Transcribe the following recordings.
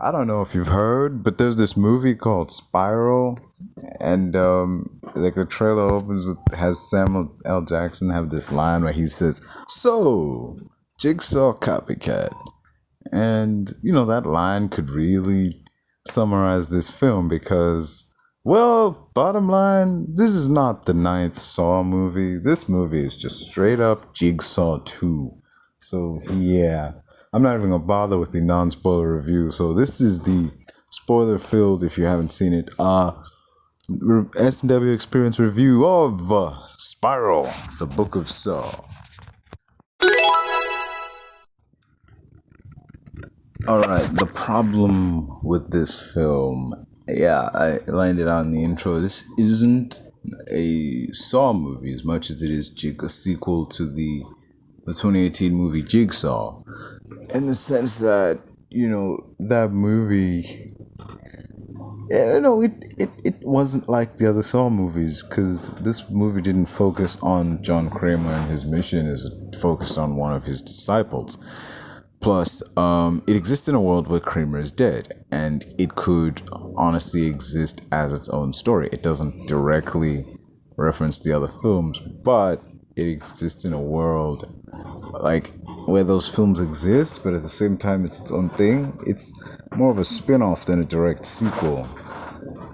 I don't know if you've heard, but there's this movie called Spiral, and like the trailer opens with has Samuel L. Jackson have this line where he says, "So, Jigsaw copycat," and that line could really summarize this film because, well, bottom line, this is not the ninth Saw movie. This movie is just straight up Jigsaw 2. So yeah, I'm not even gonna bother with the non-spoiler review. So this is the spoiler-filled, if you haven't seen it, S&W EXPerience review of Spiral, the Book of Saw. Alright, the problem with this film, yeah, I lined it out in the intro. This isn't a Saw movie as much as it is a sequel to the 2018 movie Jigsaw. In the sense that, that movie, it wasn't like the other Saw movies, because this movie didn't focus on John Kramer and his mission, it focused on one of his disciples. Plus, it exists in a world where Kramer is dead, and it could honestly exist as its own story. It doesn't directly reference the other films, but it exists in a world like where those films exist, but at the same time it's its own thing. It's more of a spin-off than a direct sequel,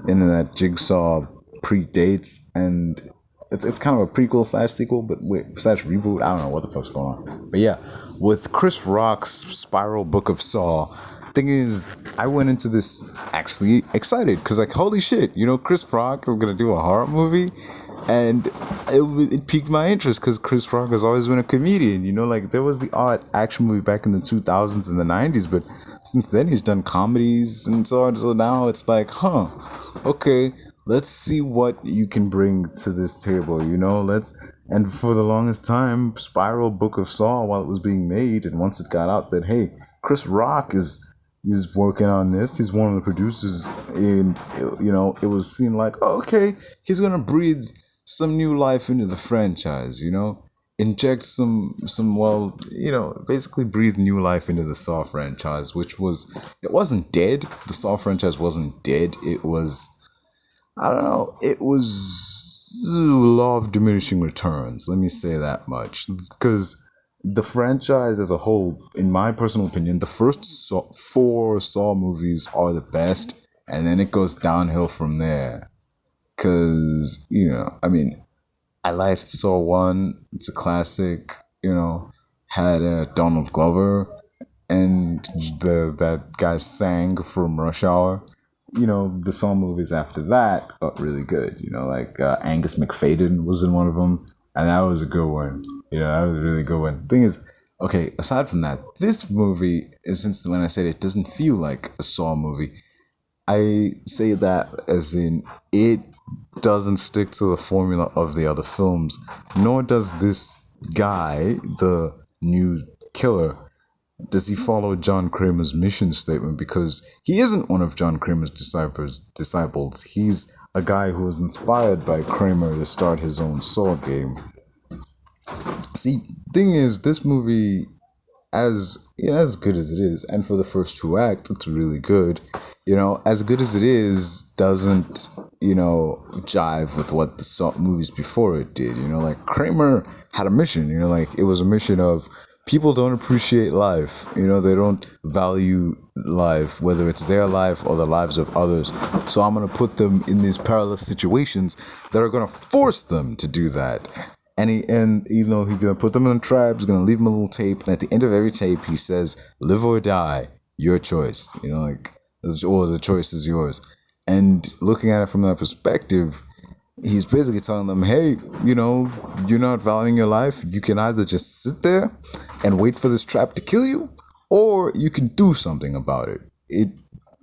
in that Jigsaw predates, and it's kind of a prequel slash sequel, but slash reboot. I don't know what the fuck's going on. But yeah, with Chris Rock's Spiral Book of Saw, thing is, I went into this actually excited because, like, holy shit, Chris Rock is gonna do a horror movie, and it piqued my interest because Chris Rock has always been a comedian. Like, there was the odd action movie back in the 2000s and the 90s, but since then he's done comedies and so on. So now it's like, okay, let's see what you can bring to this table, and for the longest time, Spiral Book of Saw, while it was being made, and once it got out that, hey, Chris Rock is working on this, he's one of the producers, and, it was seen like, oh, okay, he's gonna breathe some new life into the franchise, inject some basically breathe new life into the Saw franchise, it wasn't dead. The Saw franchise wasn't dead. It was, I don't know, it was law of diminishing returns. Let me say that much. Because the franchise as a whole, in my personal opinion, the first four Saw movies are the best, and then it goes downhill from there. Because, I liked Saw 1. It's a classic, had Donald Glover, and that guy Sang from Rush Hour. The Saw movies after that got really good. Like Angus McFadden was in one of them, and that was a good one. That was a really good one. The thing is, okay, aside from that, this movie, since when I said it doesn't feel like a Saw movie, I say that as in it doesn't stick to the formula of the other films, nor does this guy, the new killer, does he follow John Kramer's mission statement, because he isn't one of John Kramer's disciples. He's a guy who was inspired by Kramer to start his own Saw game. See, thing is, this movie, as good as it is, and for the first two acts, it's really good. As good as it is, doesn't, jive with what the Saw movies before it did. Like, Kramer had a mission, like, it was a mission of people don't appreciate life. They don't value life, whether it's their life or the lives of others. So I'm going to put them in these perilous situations that are going to force them to do that. And he's going to put them in a trap, he's going to leave them a little tape, and at the end of every tape, he says, live or die, your choice. Or the choice is yours. And looking at it from that perspective, he's basically telling them, hey, you're not valuing your life. You can either just sit there and wait for this trap to kill you, or you can do something about it.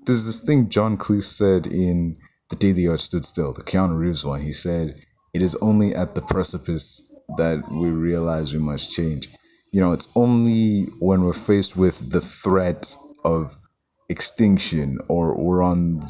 There's this thing John Cleese said in The Day the Earth Stood Still, the Keanu Reeves one. He said, it is only at the precipice that we realize we must change. It's only when we're faced with the threat of extinction, or we're on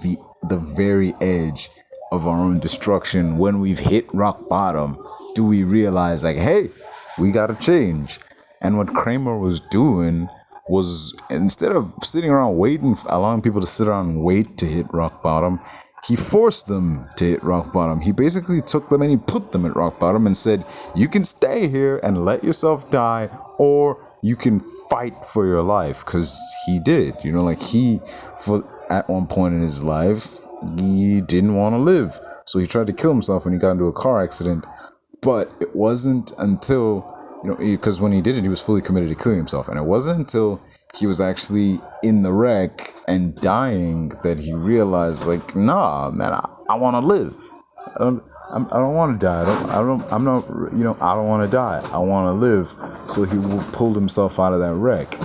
the very edge of our own destruction, when we've hit rock bottom, do we realize, like, hey, we gotta change. And what Kramer was doing was, instead of sitting around waiting, allowing people to sit around and wait to hit rock bottom, he forced them to hit rock bottom. He basically took them and he put them at rock bottom and said, you can stay here and let yourself die, or you can fight for your life. Because he did, at one point in his life, he didn't want to live. So he tried to kill himself when he got into a car accident. But it wasn't until, because when he did it, he was fully committed to killing himself. And it wasn't until he was actually in the wreck and dying that he realized, like, nah, man, I want to live. I don't want to die. I don't want to die. I want to live. So he pulled himself out of that wreck.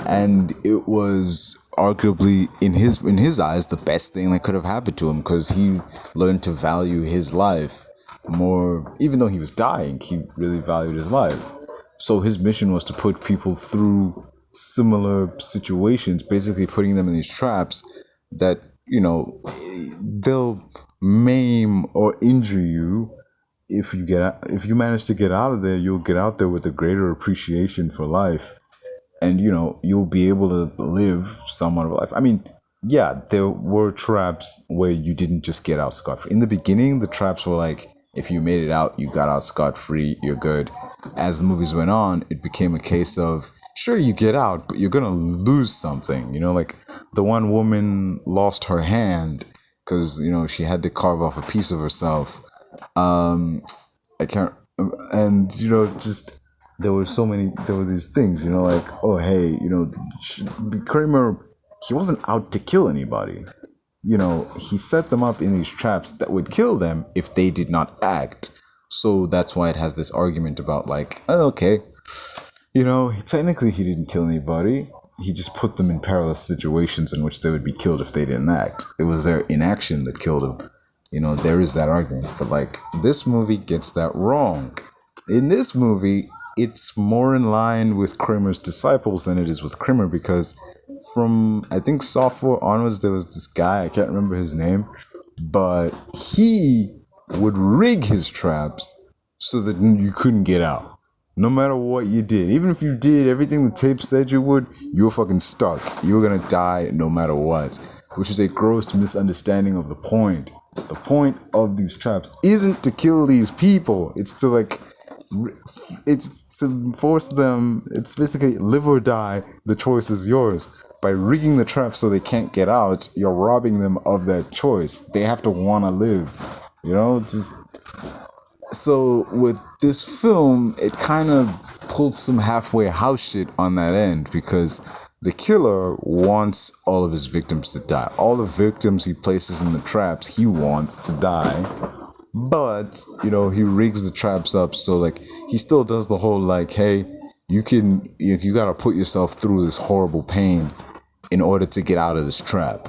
And it was arguably, in his eyes, the best thing that could have happened to him, because he learned to value his life more. Even though he was dying, he really valued his life. So his mission was to put people through similar situations, basically putting them in these traps that, they'll maim or injure you. If you manage to get out of there, you'll get out there with a greater appreciation for life, and you'll be able to live somewhat of a life. I mean, yeah, there were traps where you didn't just get out scot-free. In the beginning, the traps were like, if you made it out, you got out scot-free, you're good. As the movies went on, it became a case of, sure, you get out, but you're gonna lose something. Like the one woman lost her hand because, she had to carve off a piece of herself. I can't, and, just, there were these things, like, oh, hey, Kramer, he wasn't out to kill anybody. He set them up in these traps that would kill them if they did not act. So that's why it has this argument about, like, oh, okay, technically he didn't kill anybody. He just put them in perilous situations in which they would be killed if they didn't act. It was their inaction that killed them. There is that argument. But, like, this movie gets that wrong. In this movie, it's more in line with Kramer's disciples than it is with Kramer, because from, I think, Saw 4 onwards, there was this guy, I can't remember his name, but he would rig his traps so that you couldn't get out. No matter what you did. Even if you did everything the tape said you would, you were fucking stuck. You were gonna die no matter what. Which is a gross misunderstanding of the point. The point of these traps isn't to kill these people. It's to, like, it's to force them. It's basically live or die. The choice is yours. By rigging the trap so they can't get out, you're robbing them of that choice. They have to want to live. So with this film, it kind of pulled some halfway house shit on that end, because the killer wants all of his victims to die. All the victims he places in the traps, he wants to die. But, he rigs the traps up so, like, he still does the whole, like, hey, you gotta put yourself through this horrible pain in order to get out of this trap.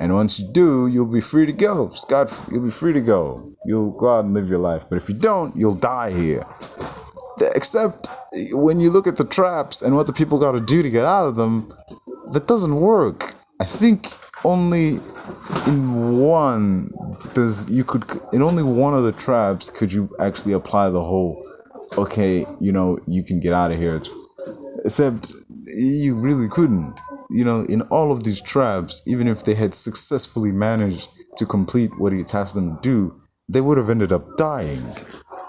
And once you do, you'll be free to go. You'll be free to go. You'll go out and live your life. But if you don't, you'll die here. Except when you look at the traps and what the people got to do to get out of them, that doesn't work. I think only in one of the traps could you actually apply the whole, okay, you can get out of here. Except you really couldn't. In all of these traps, even if they had successfully managed to complete what he tasked them to do, they would have ended up dying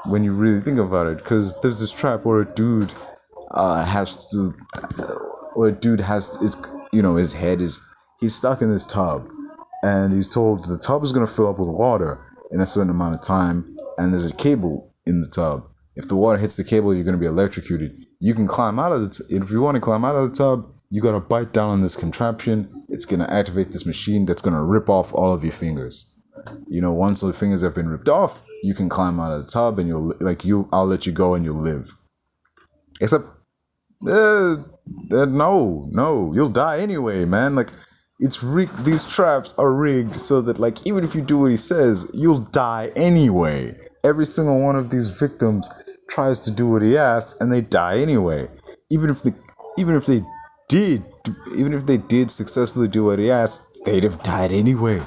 when you really think about it. Because there's this trap where a dude his head is, he's stuck in this tub, and he's told the tub is going to fill up with water in a certain amount of time, and there's a cable in the tub. If the water hits the cable, you're going to be electrocuted. You can climb out of the if you want to climb out of the tub, you gotta bite down on this contraption. It's gonna activate this machine that's gonna rip off all of your fingers. Once the fingers have been ripped off, you can climb out of the tub and I'll let you go and you'll live. Except, no, you'll die anyway, man. Like, it's rigged. These traps are rigged so that, like, even if you do what he says, you'll die anyway. Every single one of these victims tries to do what he asks and they die anyway. Even if they did successfully do what he asked, they'd have died anyway.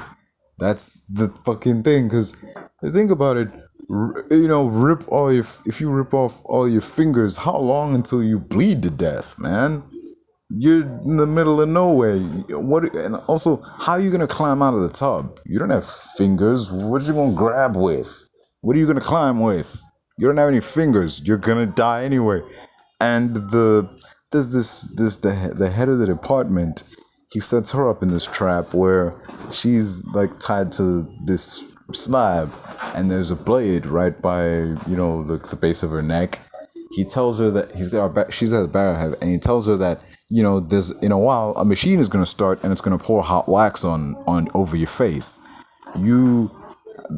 That's the fucking thing. Because think about it, if you rip off all your fingers, how long until you bleed to death, man? You're in the middle of nowhere. What? And also, how are you gonna climb out of the tub? You don't have fingers. What are you gonna grab with? What are you gonna climb with? You don't have any fingers. You're gonna die anyway. And there's the head of the department. He sets her up in this trap where she's like tied to this slab, and there's a blade right by the base of her neck. He tells her that she's got a barrel head, and he tells her that there's in a while a machine is gonna start and it's gonna pour hot wax on over your face.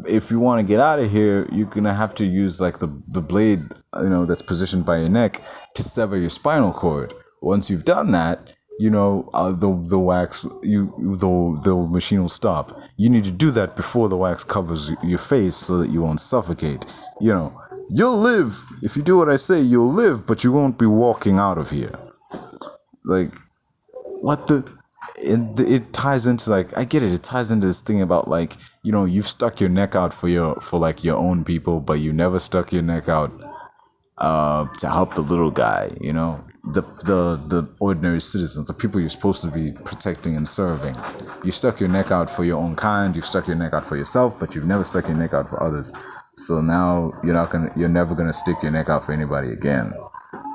If you want to get out of here, you're gonna have to use like the blade that's positioned by your neck to sever your spinal cord. Once you've done that, the wax the machine will stop. You need to do that before the wax covers your face so that you won't suffocate. You'll live if you do what I say. You'll live, but you won't be walking out of here. Like, what the? It ties into like, I get it. It ties into this thing about like you've stuck your neck out for your own people, but you never stuck your neck out to help the little guy. The ordinary citizens, the people you're supposed to be protecting and serving. You stuck your neck out for your own kind. You've stuck your neck out for yourself, but you've never stuck your neck out for others. So now you're never gonna stick your neck out for anybody again.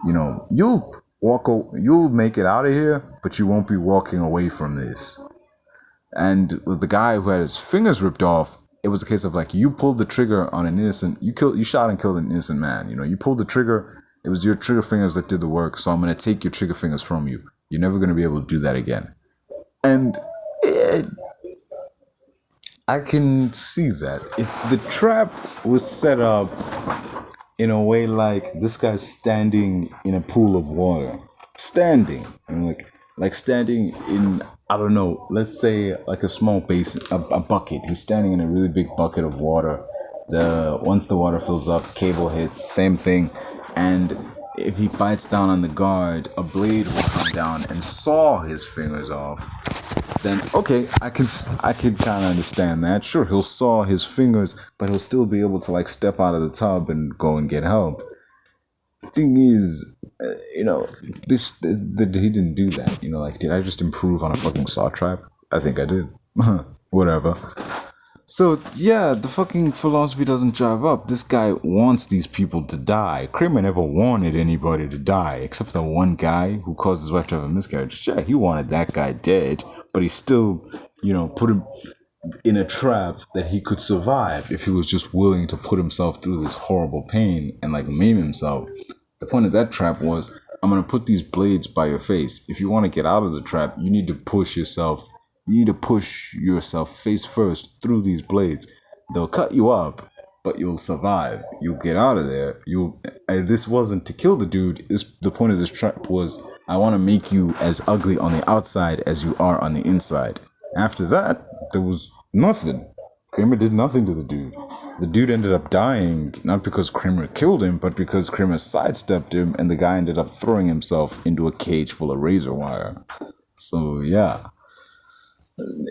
You'll make it out of here, but you won't be walking away from this. And with the guy who had his fingers ripped off, it was a case of like, you pulled the trigger on an innocent, you shot and killed an innocent man. You pulled the trigger. It was your trigger fingers that did the work. So I'm gonna take your trigger fingers from you. You're never gonna be able to do that again. And I can see that if the trap was set up in a way like this guy's standing in a pool of water, standing in, I don't know, let's say like a small basin, a bucket. He's standing in a really big bucket of water. Once the water fills up, cable hits, same thing, and if he bites down on the guard, a blade will come down and saw his fingers off. Then okay, I can kind of understand that. Sure, he'll saw his fingers, but he'll still be able to like step out of the tub and go and get help. The thing is, he didn't do that. Like, did I just improve on a fucking saw trap? I think I did. Whatever. So yeah, the fucking philosophy doesn't jive up. This guy wants these people to die. Kramer never wanted anybody to die, except for the one guy who caused his wife to have a miscarriage. Yeah, he wanted that guy dead, but he still, put him in a trap that he could survive if he was just willing to put himself through this horrible pain and like maim himself. The point of that trap was, I'm gonna put these blades by your face. If you want to get out of the trap, you need to push yourself. You need to push yourself face first through these blades. They'll cut you up, but you'll survive. You'll get out of there. This wasn't to kill the dude. The point of this trap was, I want to make you as ugly on the outside as you are on the inside. After that, there was nothing. Kramer did nothing to the dude. The dude ended up dying, not because Kramer killed him, but because Kramer sidestepped him, and the guy ended up throwing himself into a cage full of razor wire. So yeah.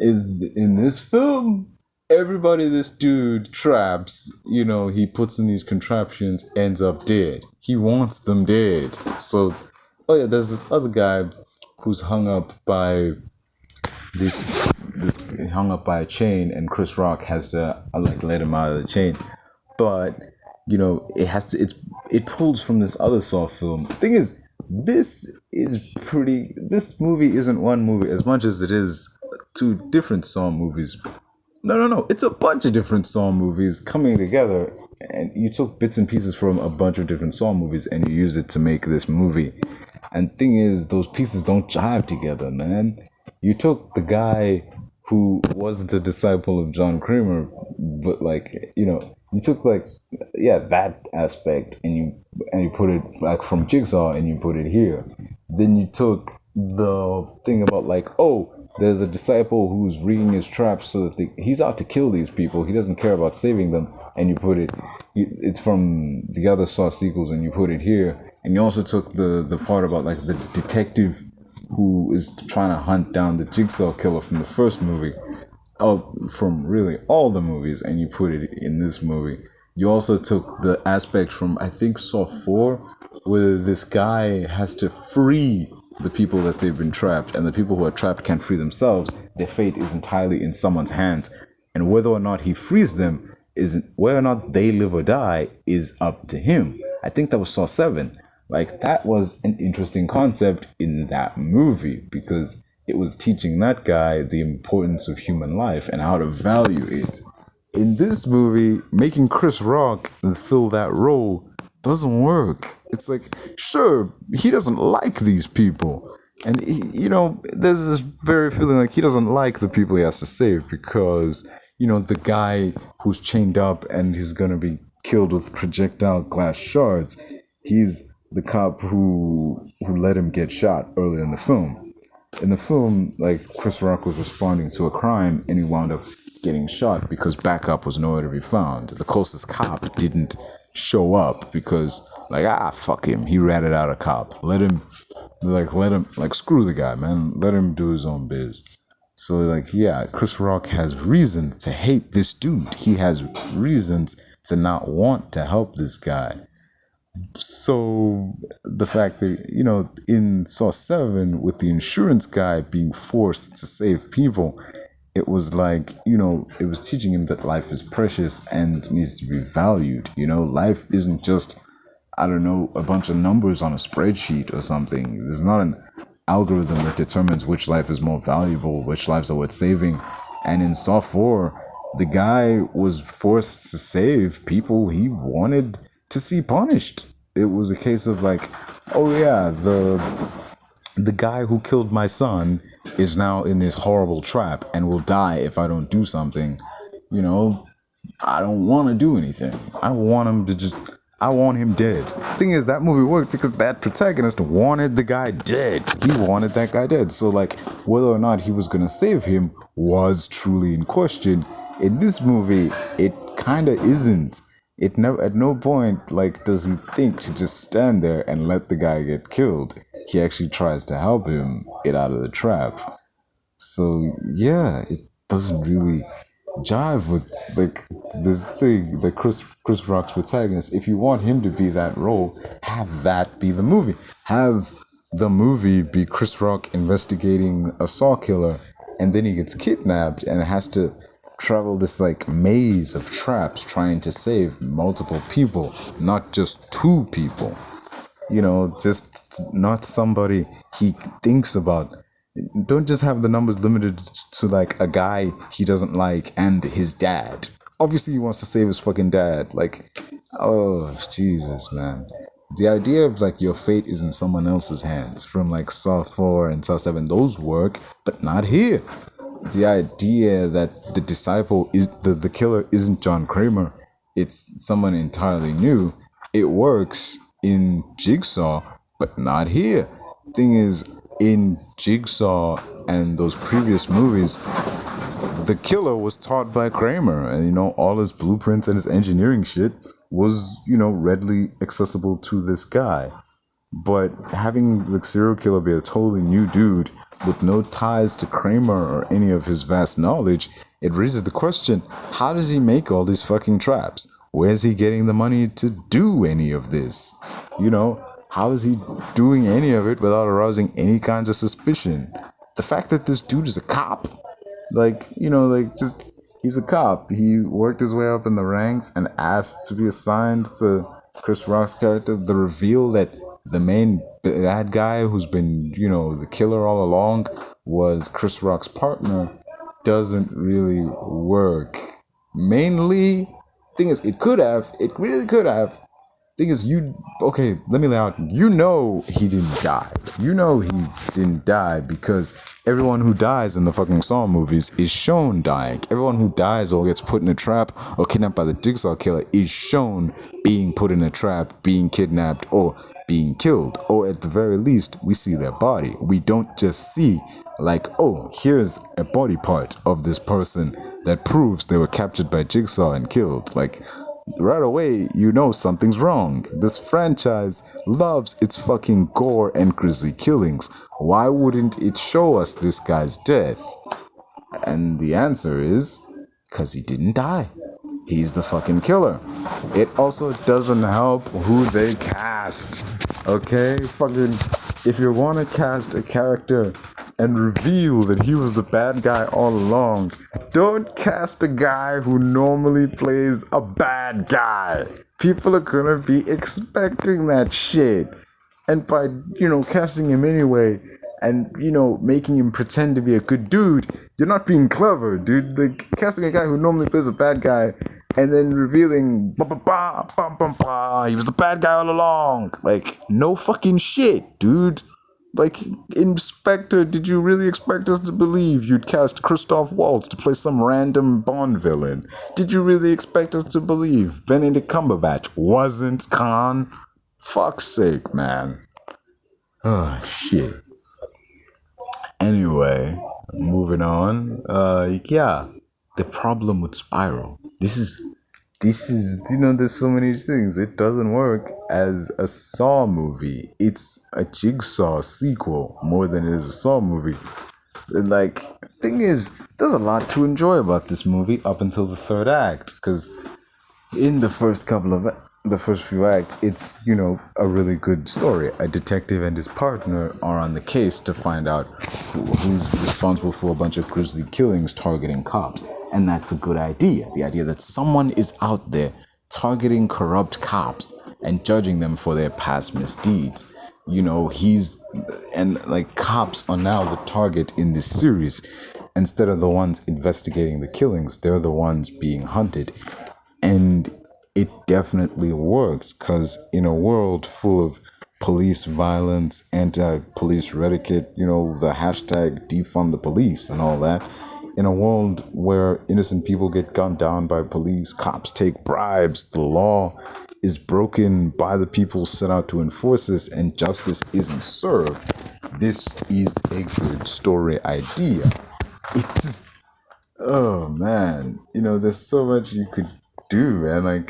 In this film, everybody this dude traps, he puts in these contraptions, ends up dead. He wants them dead. So, there's this other guy who's hung up by a chain, and Chris Rock has to let him out of the chain. But it pulls from this other Saw film. Thing is, this movie isn't one movie as much as it is two different Saw movies. No. It's a bunch of different Saw movies coming together, and you took bits and pieces from a bunch of different Saw movies and you use it to make this movie. And thing is, those pieces don't jive together, man. You took the guy who wasn't a disciple of John Kramer, but you took that aspect and you put it like from Jigsaw and you put it here. Then you took the thing about there's a disciple who's rigging his traps so that he's out to kill these people. He doesn't care about saving them. And you put it's from the other Saw sequels and you put it here. And you also took the part about the detective who is trying to hunt down the Jigsaw killer from the first movie, from really all the movies, and you put it in this movie. You also took the aspect from, I think, Saw 4, where this guy has to free the people that they've been trapped, and the people who are trapped can't free themselves. Their fate is entirely in someone's hands, and whether or not he frees them is whether or not they live or die is up to him. I think that was Saw 7. Like, that was an interesting concept in that movie because it was teaching that guy the importance of human life and how to value it. In this movie, making Chris Rock fill that role doesn't work. It's like, sure, he doesn't like these people. And, there's this very feeling like he doesn't like the people he has to save because, the guy who's chained up and he's going to be killed with projectile glass shards, he's the cop who let him get shot earlier in the film. In the film, like, Chris Rock was responding to a crime and he wound up getting shot because backup was nowhere to be found. The closest cop didn't show up because, fuck him. He ratted out a cop. Let him, screw the guy, man. Let him do his own biz. So, Chris Rock has reason to hate this dude. He has reasons to not want to help this guy. So the fact that, in Saw 7, with the insurance guy being forced to save people, it was like, it was teaching him that life is precious and needs to be valued. Life isn't just, a bunch of numbers on a spreadsheet or something. There's not an algorithm that determines which life is more valuable, which lives are worth saving. And in Saw 4, the guy was forced to save people he wanted to see punished. It was a case of the guy who killed my son is now in this horrible trap and will die if I don't do something. I don't want to do anything. I want him dead. Thing is, that movie worked because that protagonist wanted the guy dead. He wanted that guy dead. So, whether or not he was going to save him was truly in question. In this movie, it kind of isn't. At no point, does he think to just stand there and let the guy get killed. He actually tries to help him get out of the trap. So, yeah, it doesn't really jive with, this thing that Chris Rock's protagonist. If you want him to be that role, have that be the movie. Have the movie be Chris Rock investigating a Saw killer, and then he gets kidnapped and has to travel this maze of traps trying to save multiple people, not just two people. Just not somebody he thinks about. Don't just have the numbers limited to a guy he doesn't like and his dad. Obviously he wants to save his fucking dad. Oh Jesus, man. The idea of your fate is in someone else's hands from Saw 4 and Saw 7, those work, but not here. The idea that the disciple is the killer isn't John Kramer, it's someone entirely new. It works in Jigsaw, but not here. Thing is, in Jigsaw and those previous movies, the killer was taught by Kramer, and all his blueprints and his engineering shit was readily accessible to this guy. But having the serial killer be a totally new dude with no ties to Kramer or any of his vast knowledge, it raises the question, how does he make all these fucking traps? Where's he getting the money to do any of this? How is he doing any of it without arousing any kinds of suspicion? The fact that this dude is a cop, he's a cop. He worked his way up in the ranks and asked to be assigned to Chris Rock's character. The reveal that the main bad guy who's been, the killer all along was Chris Rock's partner doesn't really work. Mainly, thing is, it really could have. Thing is, let me lay out. He didn't die. He didn't die because everyone who dies in the fucking Saw movies is shown dying. Everyone who dies or gets put in a trap or kidnapped by the Jigsaw killer is shown being put in a trap, being kidnapped, or being killed. Or at the very least, we see their body. We don't just see here's a body part of this person that proves they were captured by Jigsaw and killed. Right away, something's wrong. This franchise loves its fucking gore and grisly killings. Why wouldn't it show us this guy's death? And the answer is, because he didn't die. He's the fucking killer. It also doesn't help who they cast. Okay? if you want to cast a character and reveal that he was the bad guy all along, don't cast a guy who normally plays a bad guy. People are gonna be expecting that shit. And by, casting him anyway and, making him pretend to be a good dude, you're not being clever, dude. Like, casting a guy who normally plays a bad guy and then revealing, he was the bad guy all along. Like, no fucking shit, dude. Like, Inspector, did you really expect us to believe you'd cast Christoph Waltz to play some random Bond villain? Did you really expect us to believe Benedict Cumberbatch wasn't Khan? Fuck's sake, man. Oh, shit. Anyway, moving on. The problem with Spiral. This is, there's so many things. It doesn't work as a Saw movie. It's a Jigsaw sequel more than it is a Saw movie. And, thing is, there's a lot to enjoy about this movie up until the third act. Because in the first few acts, it's, a really good story. A detective and his partner are on the case to find out who's responsible for a bunch of grisly killings targeting cops. And that's a good idea. The idea that someone is out there targeting corrupt cops and judging them for their past misdeeds. Cops are now the target in this series. Instead of the ones investigating the killings, they're the ones being hunted. And it definitely works, because in a world full of police violence, anti-police etiquette, the hashtag defund the police and all that, in a world where innocent people get gunned down by police, cops take bribes, the law is broken by the people set out to enforce this, and justice isn't served, this is a good story idea. It's, oh man, there's so much you could do, man.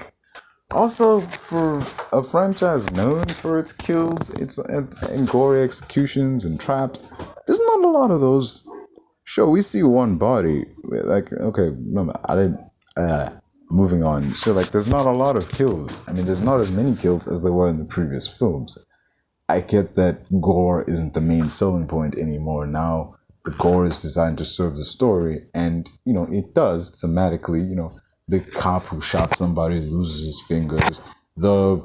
Also, for a franchise known for its kills, and gory executions and traps, there's not a lot of those. Sure, we see one body. Moving on. So, there's not a lot of kills. I mean, there's not as many kills as there were in the previous films. I get that gore isn't the main selling point anymore. Now, the gore is designed to serve the story, and, it does thematically, the cop who shot somebody loses his fingers. The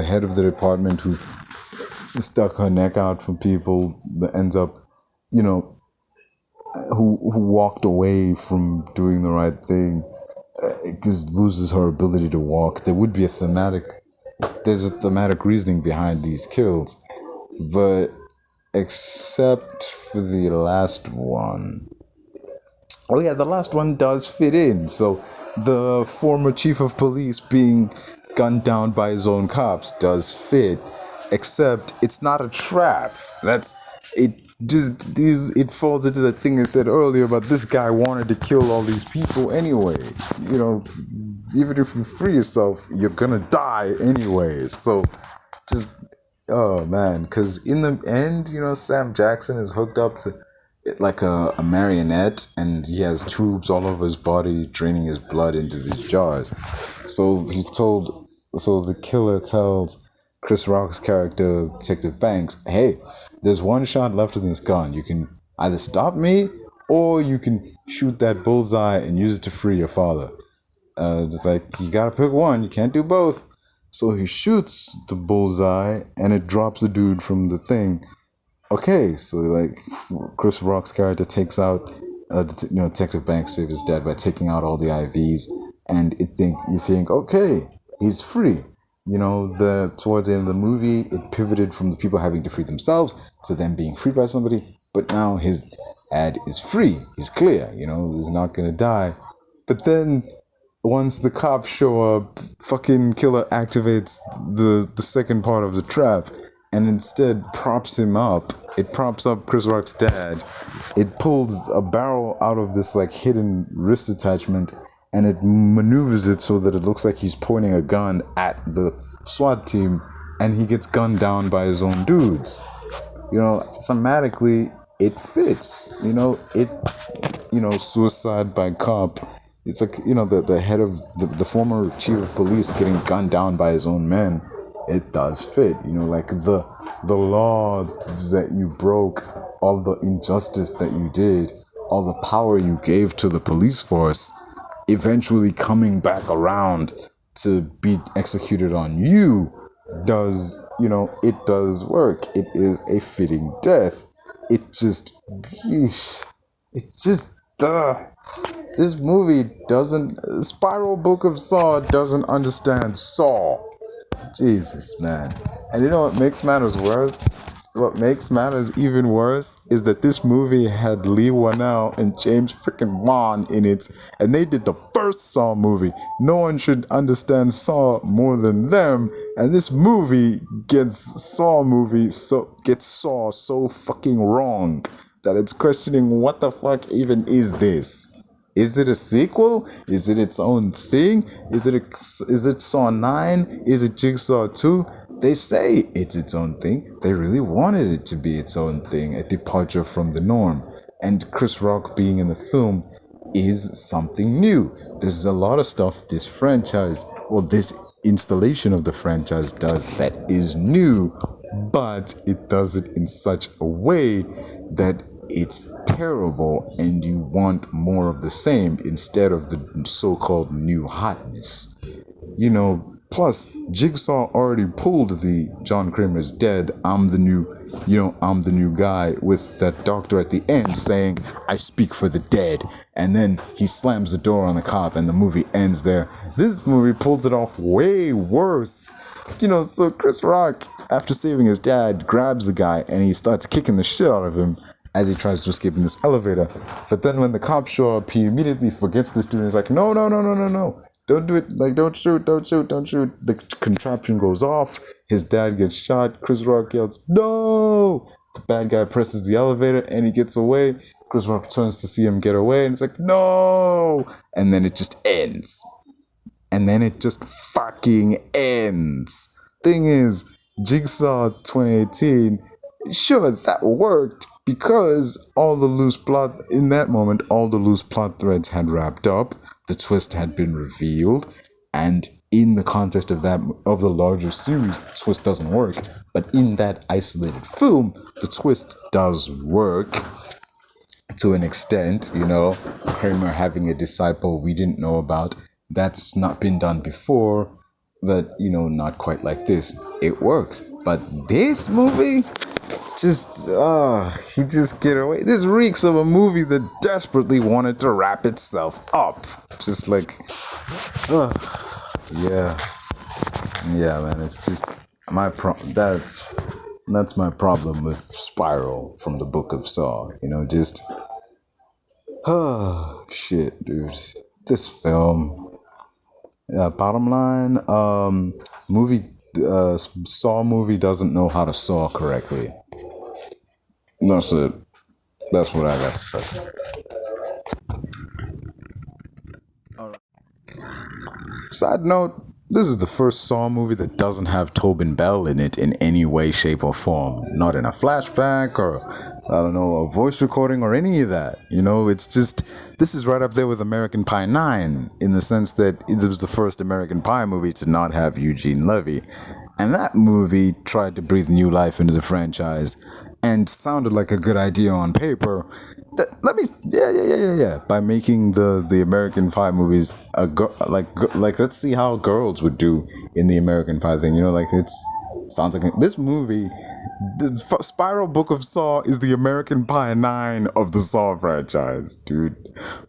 head of the department who stuck her neck out for people ends up, who walked away from doing the right thing because loses her ability to walk. There's a thematic reasoning behind these kills, but except for the last one. Oh yeah, the last one does fit in. So the former chief of police being gunned down by his own cops does fit, except it's not a trap. It falls into the thing I said earlier about this guy wanted to kill all these people anyway. Even if you free yourself, you're gonna die anyway. So oh man, because in the end, Sam Jackson is hooked up to like a marionette, and he has tubes all over his body draining his blood into these jars. So the killer tells Chris Rock's character, Detective Banks, hey, there's one shot left in this gun. You can either stop me, or you can shoot that bullseye and use it to free your father. You gotta pick one, you can't do both. So he shoots the bullseye, and it drops the dude from the thing. Okay, so Chris Rock's character takes out, Detective Banks saves his dad by taking out all the IVs, and you think, okay, he's free. Towards the end of the movie, it pivoted from the people having to free themselves to them being freed by somebody, but now his dad is free. He's clear, he's not gonna die. But then, once the cops show up, fucking killer activates the second part of the trap, and instead props him up. It props up Chris Rock's dad. It pulls a barrel out of this hidden wrist attachment, and it maneuvers it so that it looks like he's pointing a gun at the SWAT team, and he gets gunned down by his own dudes. Thematically, it fits. Suicide by cop. It's the head of the former chief of police getting gunned down by his own men. It does fit. The the law that you broke, all the injustice that you did, all the power you gave to the police force, eventually coming back around to be executed on you does, it does work. It is a fitting death. It just, yeesh, it's just, this movie doesn't, Spiral Book of Saw doesn't understand Saw. Jesus, man. And you know what makes matters worse? What makes matters even worse is that this movie had Lee Whannell and James freaking Wan in it, and they did the first Saw movie. No one should understand Saw more than them, and this movie gets Saw so fucking wrong that it's questioning what the fuck even is this? Is it a sequel? Is it its own thing? Is it Saw 9? Is it Jigsaw 2? They say it's its own thing. They really wanted it to be its own thing, a departure from the norm. And Chris Rock being in the film is something new. There's a lot of stuff this installation of the franchise does that is new, but it does it in such a way that it's terrible and you want more of the same instead of the so-called new hotness. Plus, Jigsaw already pulled the John Kramer's dead, I'm the new guy, with that doctor at the end saying, I speak for the dead. And then he slams the door on the cop and the movie ends there. This movie pulls it off way worse. So Chris Rock, after saving his dad, grabs the guy and he starts kicking the shit out of him as he tries to escape in this elevator. But then when the cops show up, he immediately forgets this dude and he's like, no. Don't do it. Like, don't shoot. The contraption goes off. His dad gets shot. Chris Rock yells, no! The bad guy presses the elevator and he gets away. Chris Rock turns to see him get away and it's like, no! And then it just ends. And then it just fucking ends. Thing is, Jigsaw 2018, sure, that worked because all the loose plot threads had wrapped up. The twist had been revealed, and in the context of the larger series, the twist doesn't work. But in that isolated film, the twist does work to an extent. Kramer having a disciple we didn't know about. That's not been done before, but not quite like this. It works. But this movie, he just get away. This reeks of a movie that desperately wanted to wrap itself up. Just like, yeah, man. It's just that's my problem with Spiral from the Book of Saw. Shit, dude. This film. Bottom line, Saw movie doesn't know how to saw correctly. That's it. That's what I got to say. Side note, this is the first Saw movie that doesn't have Tobin Bell in it in any way, shape, or form. Not in a flashback or, a voice recording or any of that. It's just, this is right up there with American Pie 9 in the sense that it was the first American Pie movie to not have Eugene Levy. And that movie tried to breathe new life into the franchise and sounded like a good idea on paper. By making the American Pie movies let's see how girls would do in the American Pie thing. Sounds like this movie. The Spiral Book of Saw is the American Pie 9 of the Saw franchise, dude.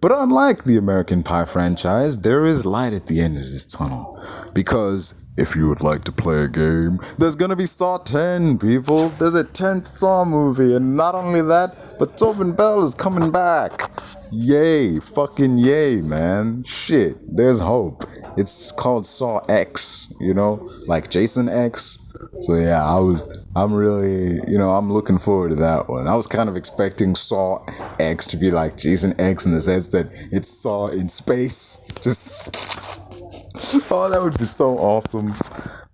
But unlike the American Pie franchise, there is light at the end of this tunnel. Because if you would like to play a game, there's gonna be Saw 10, people. There's a 10th Saw movie, and not only that, but Tobin Bell is coming back. Yay, fucking yay, man. Shit, there's hope. It's called Saw X, like Jason X. So yeah, I'm really, I'm looking forward to that one. I was kind of expecting Saw X to be like Jason X in the sense that it's Saw in space. Just, oh, that would be so awesome.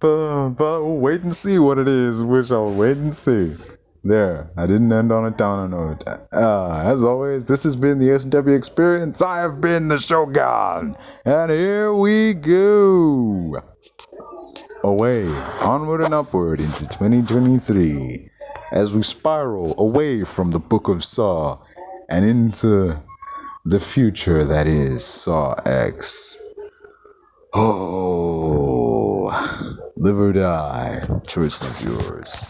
But we'll wait and see what it is. Wish I would wait and see. There, I didn't end on a downer note. As always, this has been the S&W EXPerience. I have been the Shogun. And here we go. away, onward and upward into 2023 as we spiral away from the Book of Saw and into the future that is Saw X. Oh, live or die, choice is yours.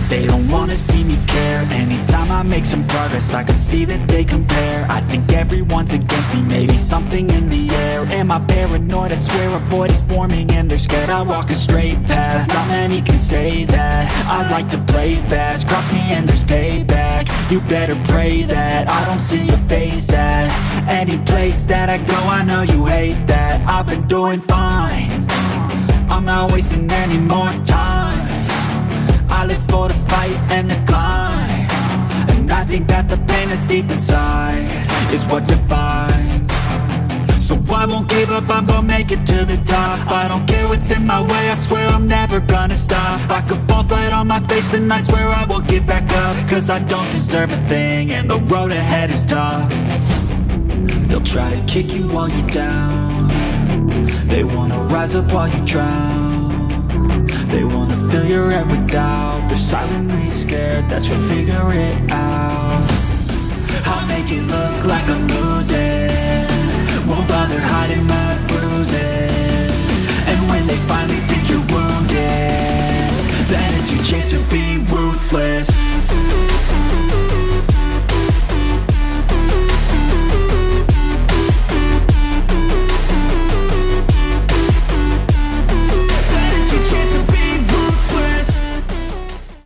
They don't wanna see me care. Anytime I make some progress, I can see that they compare. I think everyone's against me, maybe something in the air. Am I paranoid? I swear a void is forming and they're scared. I walk a straight path, not many can say that. I like to play fast, cross me and there's payback. You better pray that I don't see your face at any place that I go. I know you hate that. I've been doing fine, I'm not wasting any more time. I live for the fight and the climb, and I think that the pain that's deep inside is what defines. So I won't give up, I'm gonna make it to the top. I don't care what's in my way, I swear I'm never gonna stop. I could fall flat on my face and I swear I will get back up, cause I don't deserve a thing and the road ahead is tough. They'll try to kick you while you're down, they wanna rise up while you drown. They wanna fill your head with doubt, they're silently scared that you'll figure it out. I'll make it look like I'm losing, won't bother hiding my bruises. And when they finally think you're wounded, then it's your chance to be